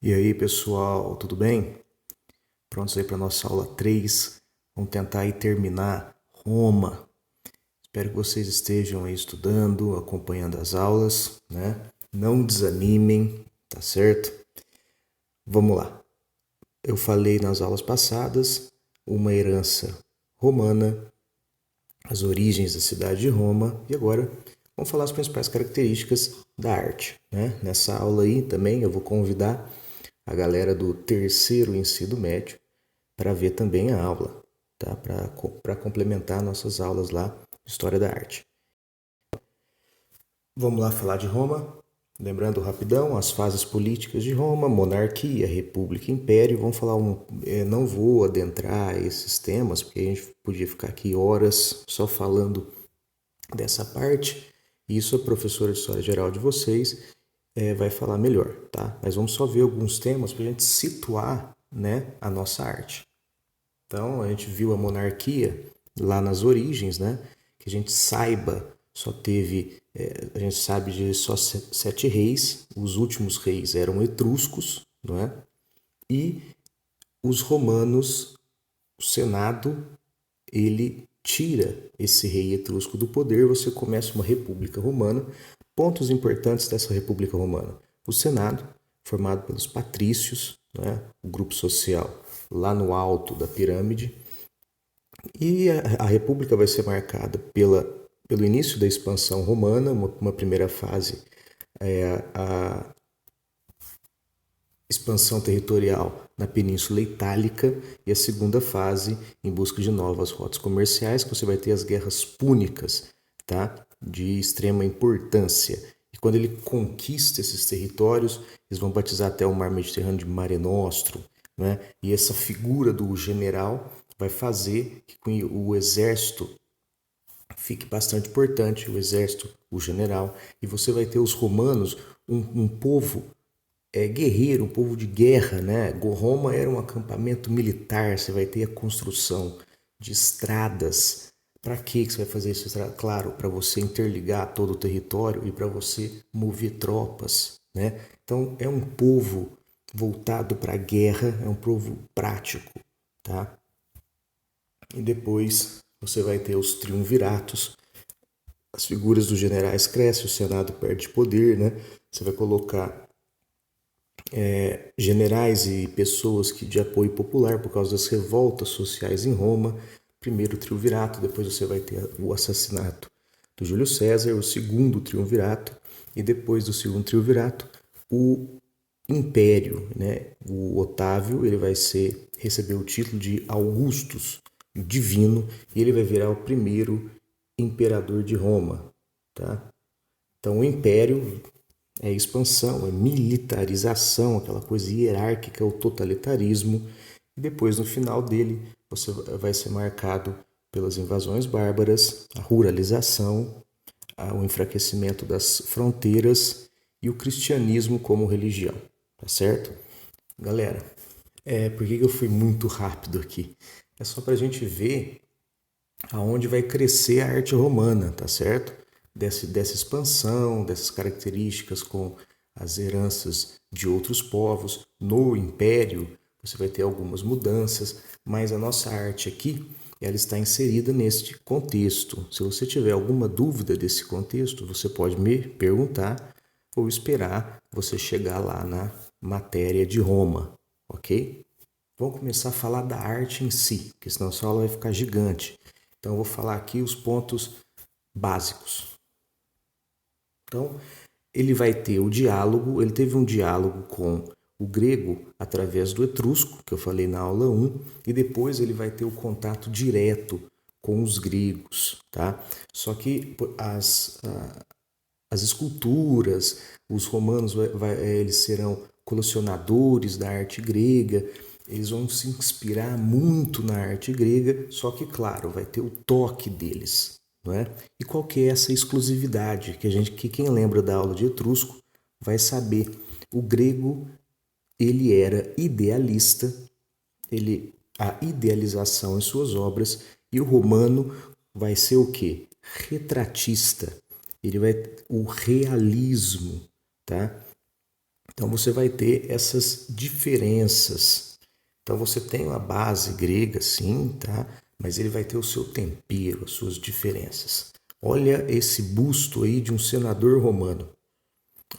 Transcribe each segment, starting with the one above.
E aí, pessoal, tudo bem? Prontos aí para nossa aula 3? Vamos tentar aí terminar Roma. Espero que vocês estejam aí estudando, acompanhando as aulas, né? Não desanimem, tá certo? Vamos lá. Eu falei nas aulas passadas uma herança romana, as origens da cidade de Roma e agora vamos falar as principais características da arte, né? Nessa aula aí também eu vou convidar a galera do terceiro ensino médio para ver também a aula, tá? Para complementar nossas aulas lá de História da Arte. Vamos lá falar de Roma. Lembrando rapidão, as fases políticas de Roma, monarquia, república, império. Vamos falar não vou adentrar esses temas, porque a gente podia ficar aqui horas só falando dessa parte. Isso a professora de História Geral de vocês vai falar melhor, tá? Mas vamos só ver alguns temas para a gente situar, né, a nossa arte. Então, a gente viu a monarquia lá nas origens, né? Que a gente saiba, só teve, a gente sabe de só 7 reis, os últimos reis eram etruscos, não é? E os romanos, o Senado, ele tira esse rei etrusco do poder, você começa uma república romana. Pontos importantes dessa república romana: o Senado, formado pelos patrícios, né? O grupo social lá no alto da pirâmide, e a república vai ser marcada pelo início da expansão romana. Uma primeira fase é a expansão territorial na Península Itálica, e a segunda fase em busca de novas rotas comerciais, que você vai ter as guerras púnicas, tá? De extrema importância. E quando ele conquista esses territórios, eles vão batizar até o mar Mediterrâneo de Mare Nostrum, né? E essa figura do general vai fazer que o exército fique bastante importante, o exército, o general, e você vai ter os romanos, um povo guerreiro, um povo de guerra, né? Roma era um acampamento militar, você vai ter a construção de estradas. Para que você vai fazer isso? Claro, para você interligar todo o território e para você mover tropas, né? Então é um povo voltado para a guerra, é um povo prático, tá? E depois você vai ter os triunviratos, as figuras dos generais crescem, o Senado perde poder, né? Você vai colocar generais e pessoas de apoio popular por causa das revoltas sociais em Roma. Primeiro o triunvirato, depois você vai ter o assassinato do Júlio César, o segundo triunvirato, e depois do segundo triunvirato, o império, né? O Otávio, ele vai receber o título de Augustus, divino, e ele vai virar o primeiro imperador de Roma, tá? Então o império é expansão, é militarização, aquela coisa hierárquica, o totalitarismo. E depois, no final dele, você vai ser marcado pelas invasões bárbaras, a ruralização, o enfraquecimento das fronteiras e o cristianismo como religião, tá certo? Galera, por que eu fui muito rápido aqui? É só para a gente ver aonde vai crescer a arte romana, tá certo? Dessa expansão, dessas características com as heranças de outros povos. No Império, você vai ter algumas mudanças, mas a nossa arte aqui, ela está inserida neste contexto. Se você tiver alguma dúvida desse contexto, você pode me perguntar ou esperar você chegar lá na matéria de Roma, ok? Vamos começar a falar da arte em si, porque senão a sua aula vai ficar gigante. Então eu vou falar aqui os pontos básicos. Então, ele vai ter o diálogo, ele teve um diálogo com o grego através do etrusco, que eu falei na aula 1, e depois ele vai ter o contato direto com os gregos, tá? Só que as esculturas, os romanos eles serão colecionadores da arte grega, eles vão se inspirar muito na arte grega, só que, claro, vai ter o toque deles, não é? E qual que é essa exclusividade que quem lembra da aula de etrusco vai saber? O grego, ele era idealista, a idealização em suas obras, e o romano vai ser o quê? Retratista. Ele vai o realismo, tá? Então você vai ter essas diferenças. Então você tem uma base grega, sim, tá? Mas ele vai ter o seu tempero, as suas diferenças. Olha esse busto aí de um senador romano.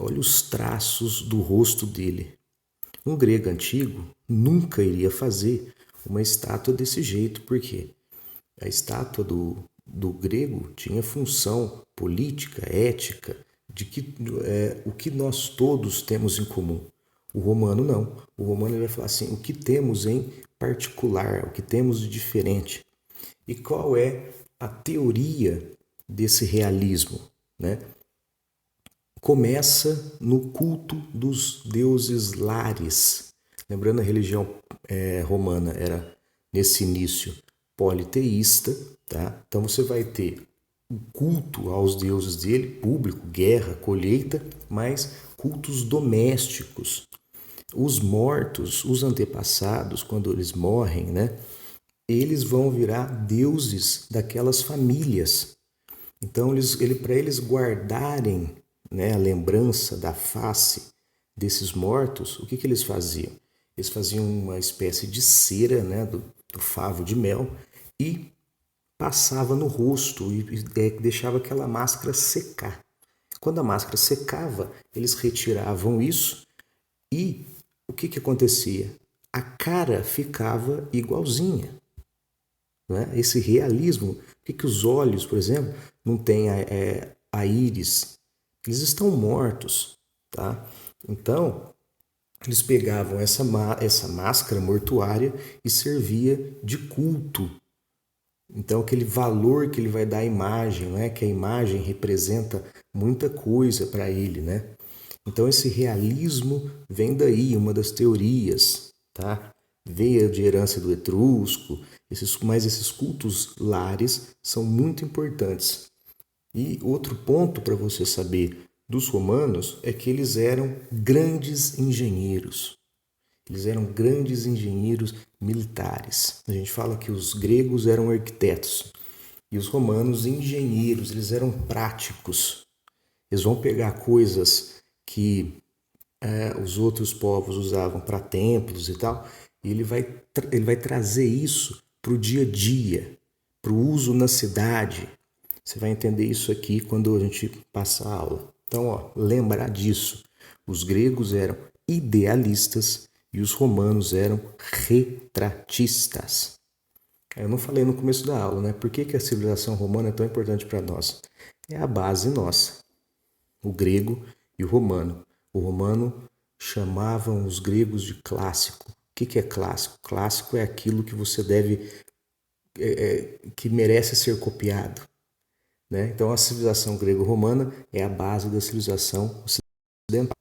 Olha os traços do rosto dele. Um grego antigo nunca iria fazer uma estátua desse jeito, porque a estátua do grego tinha função política, ética, de que o que nós todos temos em comum. O romano não. O romano ele vai falar assim, o que temos em particular, o que temos de diferente. E qual é a teoria desse realismo, né? Começa no culto dos deuses lares. Lembrando, a religião romana era, nesse início, politeísta, tá? Então você vai ter o culto aos deuses dele, público, guerra, colheita, mas cultos domésticos. Os mortos, os antepassados, quando eles morrem, né? Eles vão virar deuses daquelas famílias. Então, para eles guardarem, né, a lembrança da face desses mortos, o que eles faziam? Eles faziam uma espécie de cera, né, do favo de mel e passava no rosto e deixava aquela máscara secar. Quando a máscara secava, eles retiravam isso e o que acontecia? A cara ficava igualzinha. Né? Esse realismo, por que os olhos, por exemplo, não têm a íris? Eles estão mortos, tá? Então, eles pegavam essa máscara mortuária e servia de culto. Então, aquele valor que ele vai dar à imagem, né? Que a imagem representa muita coisa para ele, né? Então, esse realismo vem daí, uma das teorias, tá? Veio de herança do etrusco, mas esses cultos lares são muito importantes. E outro ponto para você saber dos romanos é que eles eram grandes engenheiros. Eles eram grandes engenheiros militares. A gente fala que os gregos eram arquitetos e os romanos engenheiros, eles eram práticos. Eles vão pegar coisas que os outros povos usavam para templos e tal, e ele vai trazer isso para o dia a dia, para o uso na cidade. Você vai entender isso aqui quando a gente passar a aula. Então, lembrar disso. Os gregos eram idealistas e os romanos eram retratistas. Eu não falei no começo da aula, né? Por que a civilização romana é tão importante para nós? É a base nossa. O grego e o romano. O romano chamavam os gregos de clássico. O que é clássico? Clássico é aquilo que você deve, que merece ser copiado. Né? Então a civilização grego-romana é a base da civilização ocidental.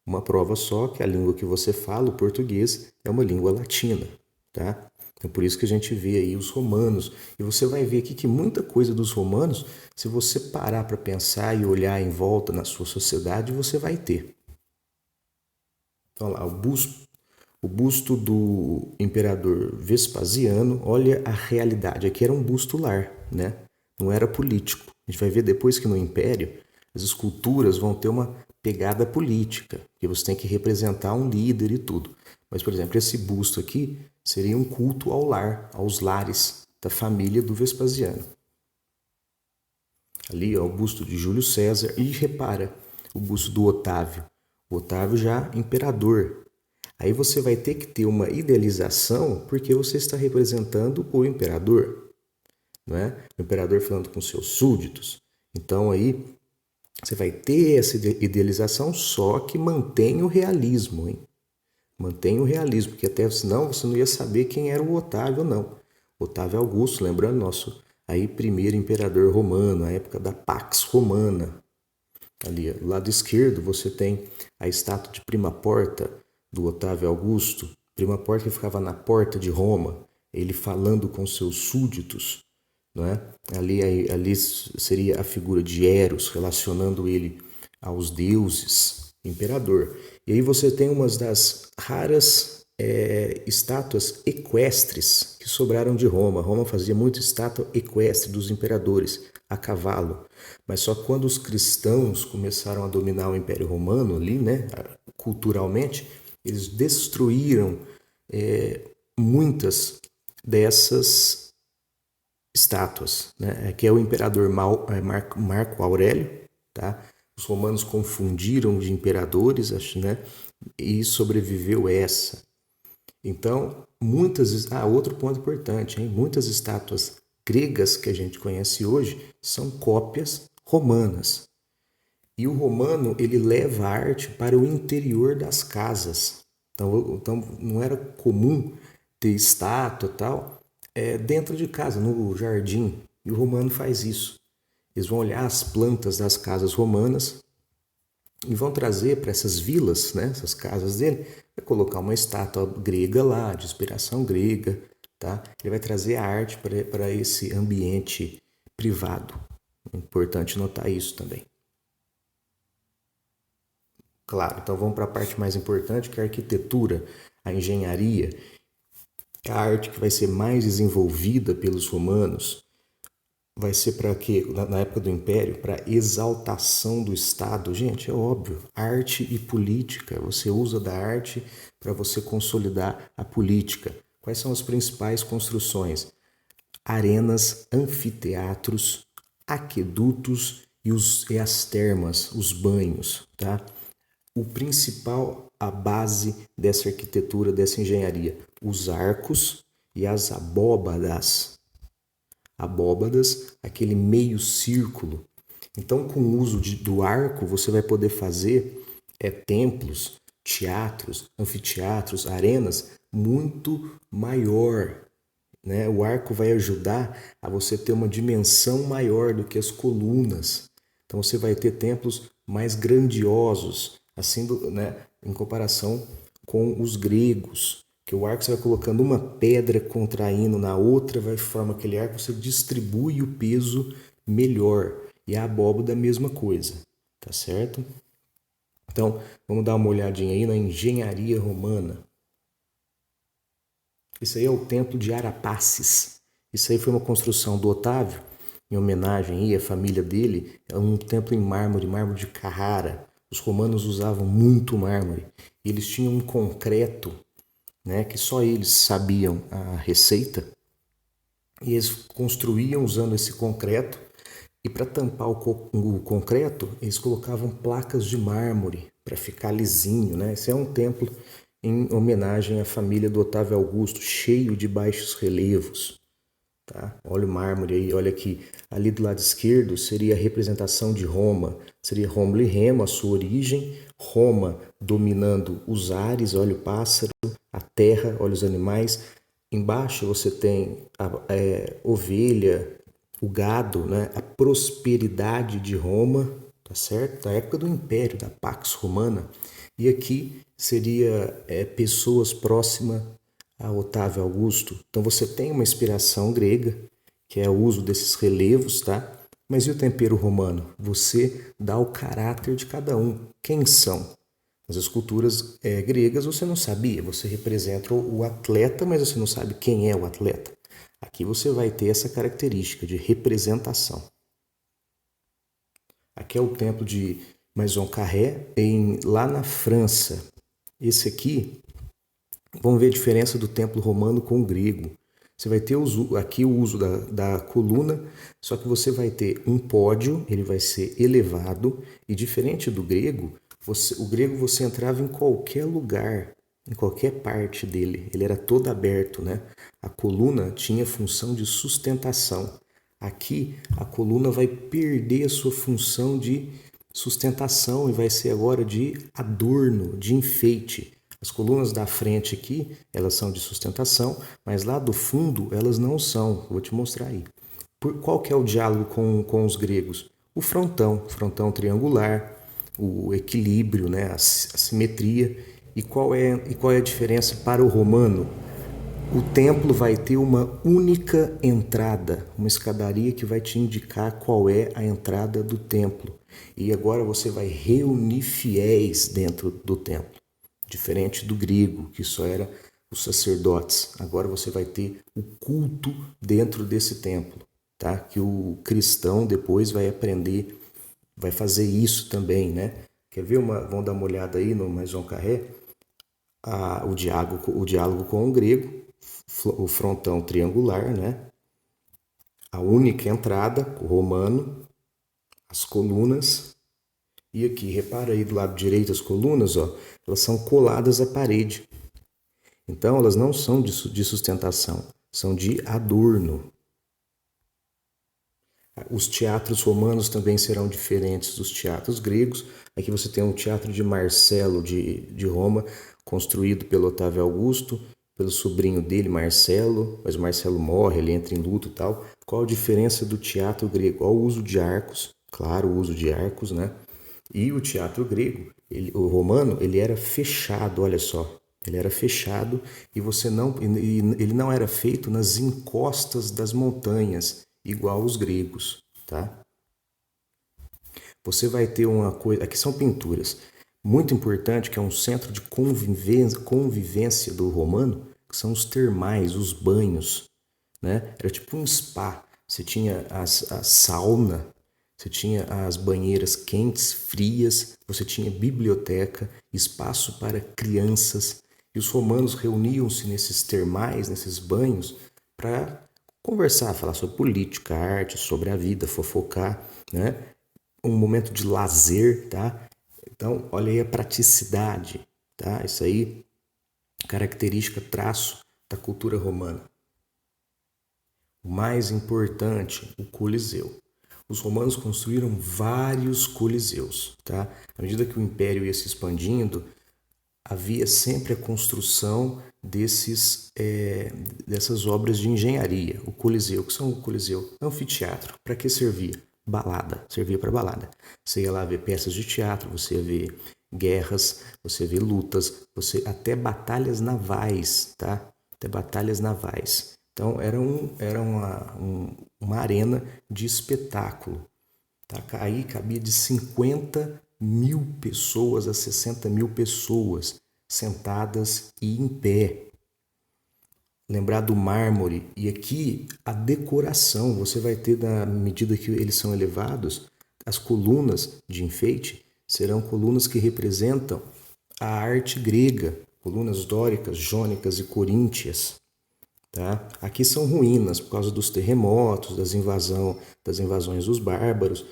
Uma prova só que a língua que você fala, o português, é uma língua latina. Tá? Então por isso que a gente vê aí os romanos. E você vai ver aqui que muita coisa dos romanos, se você parar para pensar e olhar em volta na sua sociedade, você vai ter. Então lá, o busto do imperador Vespasiano, olha a realidade. Aqui era um busto lar, né? Não era político. A gente vai ver depois que no Império as esculturas vão ter uma pegada política, que você tem que representar um líder e tudo. Mas, por exemplo, esse busto aqui seria um culto ao lar, aos lares da família do Vespasiano. Ali, ó, o busto de Júlio César. E repara, o busto do Otávio. O Otávio já imperador. Aí você vai ter que ter uma idealização porque você está representando o imperador. Não é? O imperador falando com seus súditos. Então aí você vai ter essa idealização, só que mantém o realismo, hein? Mantém o realismo, porque até senão você não ia saber quem era o Otávio ou não. Otávio Augusto, lembrando, nosso aí primeiro imperador romano, a época da Pax Romana. Ali, do lado esquerdo, você tem a estátua de Prima Porta do Otávio Augusto. Prima Porta que ficava na porta de Roma, ele falando com seus súditos. Não é? Ali seria a figura de Eros, relacionando ele aos deuses, imperador. E aí você tem uma das raras estátuas equestres que sobraram de Roma. Roma fazia muita estátua equestre dos imperadores, a cavalo. Mas só quando os cristãos começaram a dominar o Império Romano ali, né, culturalmente, eles destruíram muitas dessas estátuas, né? Que é o imperador Marco Aurélio, tá? Os romanos confundiram de imperadores, né? E sobreviveu essa. Então, outro ponto importante, hein? Muitas estátuas gregas que a gente conhece hoje são cópias romanas. E o romano, ele leva a arte para o interior das casas. Então não era comum ter estátua e tal dentro de casa, no jardim. E o romano faz isso. Eles vão olhar as plantas das casas romanas e vão trazer para essas vilas, né, essas casas dele, vai colocar uma estátua grega lá, de inspiração grega, tá? Ele vai trazer a arte para esse ambiente privado. É importante notar isso também. Claro, então vamos para a parte mais importante, que é a arquitetura, a engenharia, a arte que vai ser mais desenvolvida pelos romanos. Vai ser para quê? Na época do Império, para exaltação do Estado. Gente, é óbvio, arte e política. Você usa da arte para você consolidar a política. Quais são as principais construções? Arenas, anfiteatros, aquedutos e as termas, os banhos, tá? O principal, a base dessa arquitetura, dessa engenharia, os arcos e as abóbadas. Abóbadas, aquele meio círculo. Então, com o uso do arco, você vai poder fazer templos, teatros, anfiteatros, arenas muito maior. Né? O arco vai ajudar a você ter uma dimensão maior do que as colunas. Então, você vai ter templos mais grandiosos, assim, né, em comparação com os gregos. Que o arco você vai colocando uma pedra contraindo na outra, vai formar aquele arco, você distribui o peso melhor. E a abóbada a mesma coisa, tá certo? Então, vamos dar uma olhadinha aí na engenharia romana. Isso aí é o templo de Arapaces. Isso aí foi uma construção do Otávio, em homenagem aí à família dele. É um templo em mármore de Carrara. Os romanos usavam muito mármore. E eles tinham um concreto, né, que só eles sabiam a receita, e eles construíam usando esse concreto, e para tampar o concreto, eles colocavam placas de mármore para ficar lisinho, né? Esse é um templo em homenagem à família do Otávio Augusto, cheio de baixos relevos. Tá? Olha o mármore aí, olha aqui. Ali do lado esquerdo seria a representação de Roma. Seria Rômulo e Remo, a sua origem. Roma dominando os ares, olha o pássaro. A terra, olha os animais. Embaixo você tem a ovelha, o gado, né? A prosperidade de Roma, tá certo? Da época do Império, da Pax Romana. E aqui seria pessoas próximas a Otávio Augusto. Então você tem uma inspiração grega, que é o uso desses relevos, tá? Mas e o tempero romano? Você dá o caráter de cada um. Quem são? Nas esculturas gregas você não sabia, você representa o atleta, mas você não sabe quem é o atleta. Aqui você vai ter essa característica de representação. Aqui é o templo de Maison Carré, lá na França. Esse aqui, vamos ver a diferença do templo romano com o grego. Você vai ter aqui o uso da coluna, só que você vai ter um pódio, ele vai ser elevado, e diferente do grego, o grego você entrava em qualquer lugar, em qualquer parte dele, ele era todo aberto, né? A coluna tinha função de sustentação. Aqui a coluna vai perder a sua função de sustentação e vai ser agora de adorno, de enfeite. As colunas da frente aqui, elas são de sustentação, mas lá do fundo elas não são. Vou te mostrar aí. Qual que é o diálogo com os gregos? O frontão triangular, o equilíbrio, né, a simetria. E qual é a diferença para o romano? O templo vai ter uma única entrada, uma escadaria que vai te indicar qual é a entrada do templo. E agora você vai reunir fiéis dentro do templo. Diferente do grego, que só era os sacerdotes. Agora você vai ter o culto dentro desse templo, tá? Que o cristão depois vai aprender, vai fazer isso também, né? Quer ver vamos dar uma olhada aí no Maison Carré, o diálogo com o grego, o frontão triangular, né? A única entrada, o romano, as colunas, e aqui, repara aí do lado direito as colunas, ó, elas são coladas à parede. Então, elas não são de sustentação, são de adorno. Os teatros romanos também serão diferentes dos teatros gregos. Aqui você tem um teatro de Marcelo de Roma, construído pelo Otávio Augusto, pelo sobrinho dele, Marcelo, mas o Marcelo morre, ele entra em luto e tal. Qual a diferença do teatro grego? O uso de arcos, claro, o uso de arcos, né? E o teatro grego, o romano, ele era fechado, olha só. Ele era fechado e ele não era feito nas encostas das montanhas, igual os gregos, tá? Você vai ter uma coisa, aqui são pinturas, muito importante, que é um centro de convivência do romano, que são os termais, os banhos, né? Era tipo um spa. Você tinha a sauna, você tinha as banheiras quentes, frias, você tinha biblioteca, espaço para crianças. E os romanos reuniam-se nesses termais, nesses banhos, para conversar, falar sobre política, arte, sobre a vida, fofocar, né? Um momento de lazer, tá? Então, olha aí a praticidade, tá? Isso aí, característica, traço da cultura romana. O mais importante, o Coliseu. Os romanos construíram vários coliseus, tá? À medida que o império ia se expandindo, havia sempre a construção dessas obras de engenharia. O Coliseu, o que são o Coliseu? Anfiteatro. Para que servia? Balada. Servia para balada. Você ia lá ver peças de teatro, você ia ver guerras, você ia ver lutas, até batalhas navais, tá? Até batalhas navais. Então era uma arena de espetáculo. Tá? Aí cabia de 50.000 pessoas a 60.000 pessoas sentadas e em pé. Lembrar do mármore. E aqui a decoração. Você vai ter, na medida que eles são elevados, as colunas de enfeite serão colunas que representam a arte grega. Colunas dóricas, jônicas e coríntias. Tá? Aqui são ruínas por causa dos terremotos, das invasões dos bárbaros.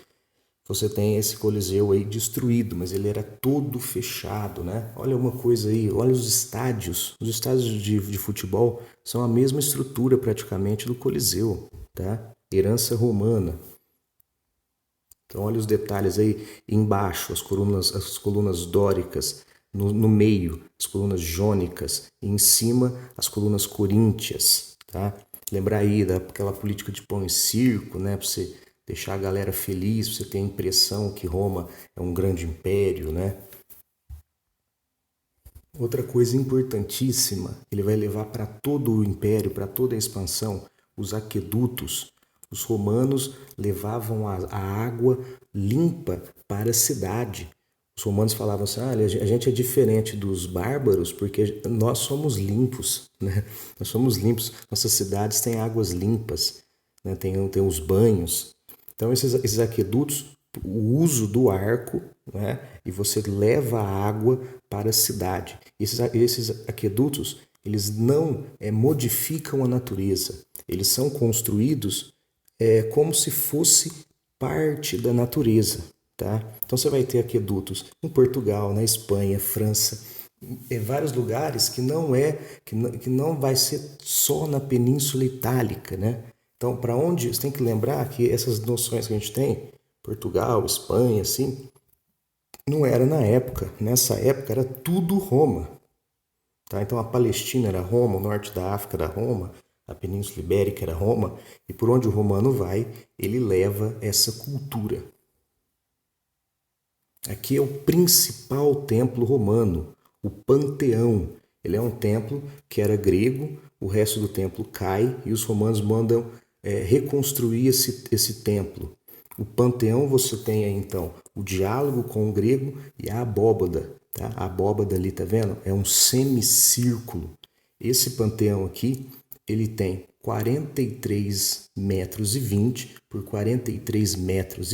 Você tem esse Coliseu aí destruído, mas ele era todo fechado, né? Olha uma coisa aí, olha os estádios. Os estádios de futebol são a mesma estrutura praticamente do Coliseu, tá? Herança romana. Então olha os detalhes aí embaixo, as colunas dóricas, no meio, as colunas jônicas, e em cima as colunas coríntias, tá? Lembrar aí daquela política de pão e circo, né? Para você deixar a galera feliz, pra você ter a impressão que Roma é um grande império, né? Outra coisa importantíssima, ele vai levar para todo o império, para toda a expansão, os aquedutos. Os romanos levavam a água limpa para a cidade. Os romanos falavam assim, a gente é diferente dos bárbaros porque nós somos limpos, né? Nós somos limpos, nossas cidades têm águas limpas, né? Tem os banhos. Então esses aquedutos, o uso do arco, né? E você leva a água para a cidade. Esses aquedutos, eles não modificam a natureza, eles são construídos como se fosse parte da natureza. Tá? Então você vai ter aquedutos em Portugal, na Espanha, França, em vários lugares que não vai ser só na Península Itálica, né? Então, para onde você tem que lembrar que essas noções que a gente tem, Portugal, Espanha, assim, não era na época. Nessa época era tudo Roma. Tá? Então a Palestina era Roma, o norte da África era Roma, a Península Ibérica era Roma, e por onde o romano vai, ele leva essa cultura. Aqui é o principal templo romano, o Panteão. Ele é um templo que era grego, o resto do templo cai e os romanos mandam reconstruir esse templo. O Panteão você tem aí então o diálogo com o grego e a abóbada. Tá? A abóbada ali, tá vendo? É um semicírculo. Esse Panteão aqui, ele tem 43,20 metros por 43,20 metros.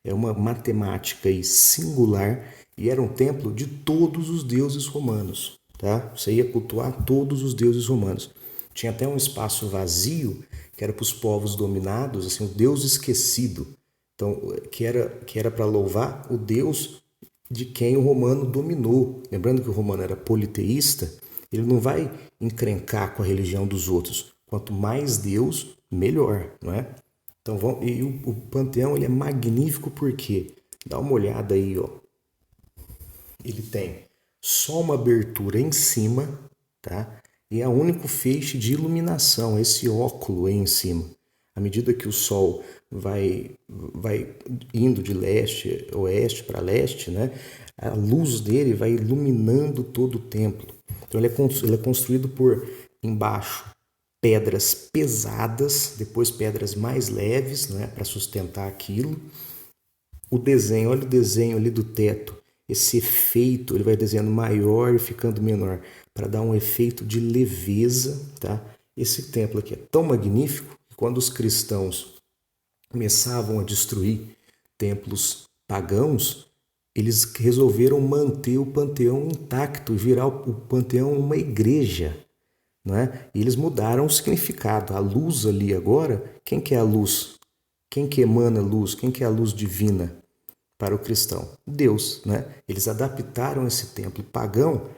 É uma matemática aí singular e era um templo de todos os deuses romanos, tá? Você ia cultuar todos os deuses romanos. Tinha até um espaço vazio que era para os povos dominados, assim, o Deus esquecido. Então, que era para louvar o Deus de quem o romano dominou. Lembrando que o romano era politeísta, ele não vai encrencar com a religião dos outros. Quanto mais Deus, melhor, não é? Então, e o panteão ele é magnífico porque dá uma olhada aí, ó. Ele tem só uma abertura em cima, tá? E é o único feixe de iluminação, esse óculo aí em cima. À medida que o sol vai indo de leste, oeste para leste, né? A luz dele vai iluminando todo o templo. Então ele é construído por embaixo pedras pesadas, depois pedras mais leves, né? Para sustentar aquilo. O desenho, olha o desenho ali do teto. Esse efeito, ele vai desenhando maior e ficando menor, para dar um efeito de leveza, tá? Esse templo aqui é tão magnífico que quando os cristãos começavam a destruir templos pagãos, eles resolveram manter o panteão intacto e virar o panteão uma igreja, não é? E eles mudaram o significado. A luz ali agora, quem que é a luz? Quem que emana luz? Quem que é a luz divina para o cristão? Deus, né? Eles adaptaram esse templo pagão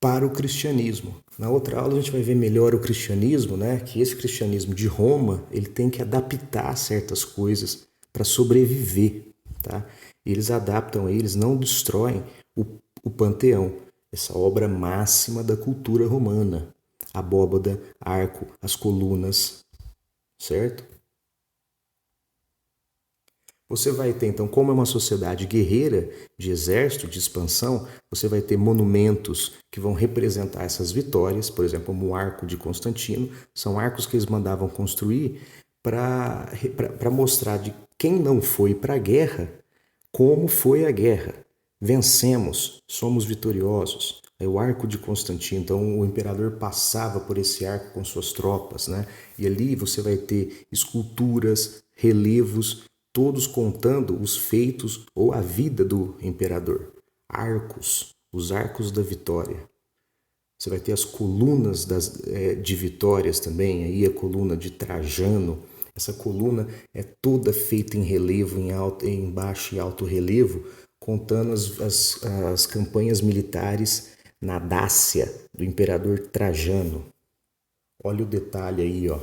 para o cristianismo. Na outra aula a gente vai ver melhor o cristianismo, né? Que esse cristianismo de Roma, ele tem que adaptar certas coisas para sobreviver, tá? Eles adaptam, eles não destroem o panteão, essa obra máxima da cultura romana. A abóbada, arco, as colunas, certo? Você vai ter, então, como é uma sociedade guerreira, de exército, de expansão, você vai ter monumentos que vão representar essas vitórias, por exemplo, como o Arco de Constantino, são arcos que eles mandavam construir para mostrar de quem não foi para a guerra, como foi a guerra. Vencemos, somos vitoriosos. É o Arco de Constantino, então o imperador passava por esse arco com suas tropas, né? E ali você vai ter esculturas, relevos, todos contando os feitos ou a vida do imperador. Arcos, os arcos da vitória. Você vai ter as colunas de vitórias também, aí a coluna de Trajano. Essa coluna é toda feita em relevo, em baixo e alto relevo, contando as campanhas militares na Dácia, do imperador Trajano. Olha o detalhe aí, ó.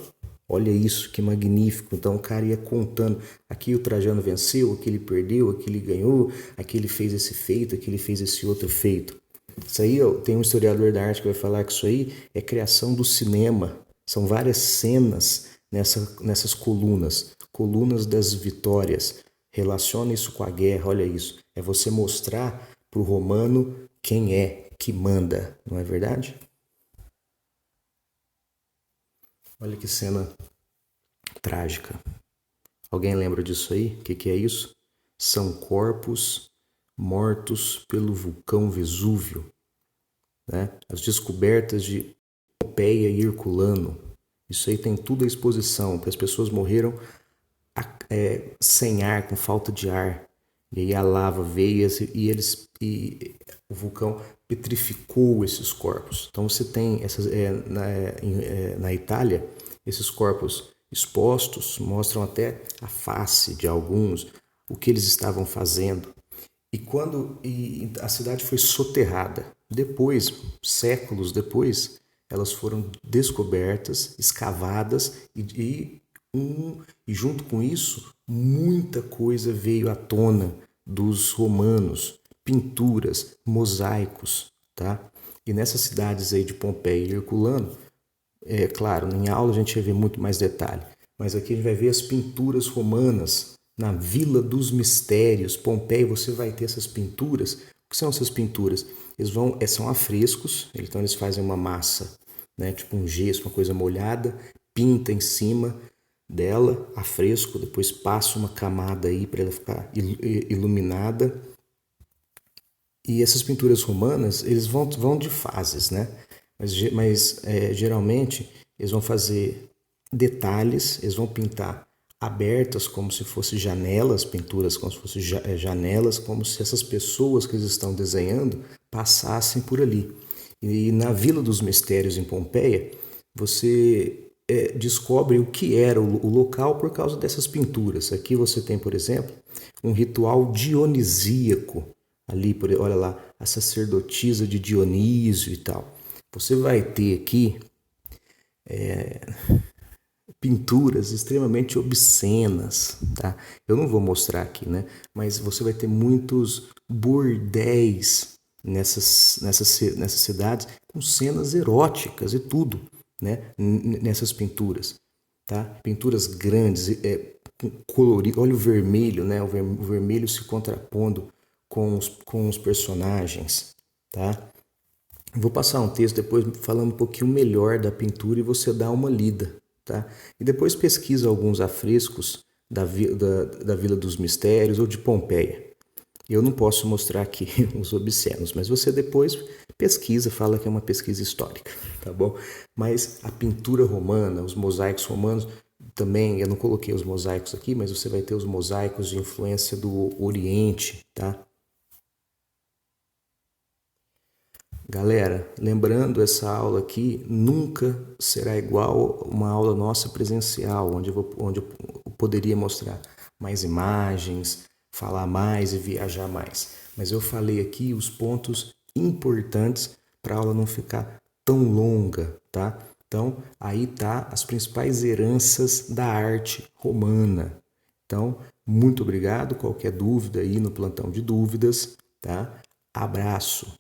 Olha isso, que magnífico. Então o cara ia contando, aqui o Trajano venceu, aqui ele perdeu, aqui ele ganhou, aqui ele fez esse feito, aqui ele fez esse outro feito. Isso aí, ó, tem um historiador da arte que vai falar que isso aí é criação do cinema. São várias cenas nessas colunas, colunas das vitórias. Relaciona isso com a guerra, olha isso. É você mostrar para o romano quem é que manda, não é verdade? Olha que cena trágica. Alguém lembra disso aí? O que é isso? São corpos mortos pelo vulcão Vesúvio, né? As descobertas de Pompeia e Herculano. Isso aí tem tudo à exposição, porque as pessoas morreram sem ar, com falta de ar. E aí a lava veio e o vulcão petrificou esses corpos. Então você tem na Itália, esses corpos expostos mostram até a face de alguns, o que eles estavam fazendo. E a cidade foi soterrada. Depois, séculos depois, elas foram descobertas, escavadas e junto com isso, muita coisa veio à tona dos romanos, pinturas, mosaicos, tá? E nessas cidades aí de Pompeia e Herculano, claro, em aula a gente vai ver muito mais detalhe, mas aqui a gente vai ver as pinturas romanas na Vila dos Mistérios, Pompeia, você vai ter essas pinturas. O que são essas pinturas? São afrescos, então eles fazem uma massa, né, tipo um gesso, uma coisa molhada, pinta em cima dela a fresco, depois passa uma camada aí para ela ficar iluminada. E essas pinturas romanas, eles vão de fases, né? Mas geralmente eles vão fazer detalhes, eles vão pintar abertas como se fossem janelas, pinturas como se fossem janelas, como se essas pessoas que eles estão desenhando passassem por ali. E na Vila dos Mistérios, em Pompeia, você descobre o que era o local por causa dessas pinturas. Aqui você tem, por exemplo, um ritual dionisíaco. Ali, olha lá, a sacerdotisa de Dionísio e tal. Você vai ter aqui pinturas extremamente obscenas, tá? Eu não vou mostrar aqui, né? Mas você vai ter muitos bordéis nessas cidades com cenas eróticas e tudo, né? Nessas pinturas, tá? Pinturas grandes, colorido, olha o vermelho, né? O vermelho se contrapondo com os personagens, tá? Vou passar um texto depois falando um pouquinho melhor da pintura e você dá uma lida, tá? E depois pesquisa alguns afrescos da Vila dos Mistérios ou de Pompeia. Eu não posso mostrar aqui os obscenos, mas você depois pesquisa, fala que é uma pesquisa histórica, tá bom? Mas a pintura romana, os mosaicos romanos, também, eu não coloquei os mosaicos aqui, mas você vai ter os mosaicos de influência do Oriente, tá? Galera, lembrando, essa aula aqui nunca será igual uma aula nossa presencial, onde eu poderia mostrar mais imagens, falar mais e viajar mais. Mas eu falei aqui os pontos importantes para a aula não ficar tão longa, tá? Então, aí tá as principais heranças da arte romana. Então, muito obrigado. Qualquer dúvida aí no plantão de dúvidas, tá? Abraço.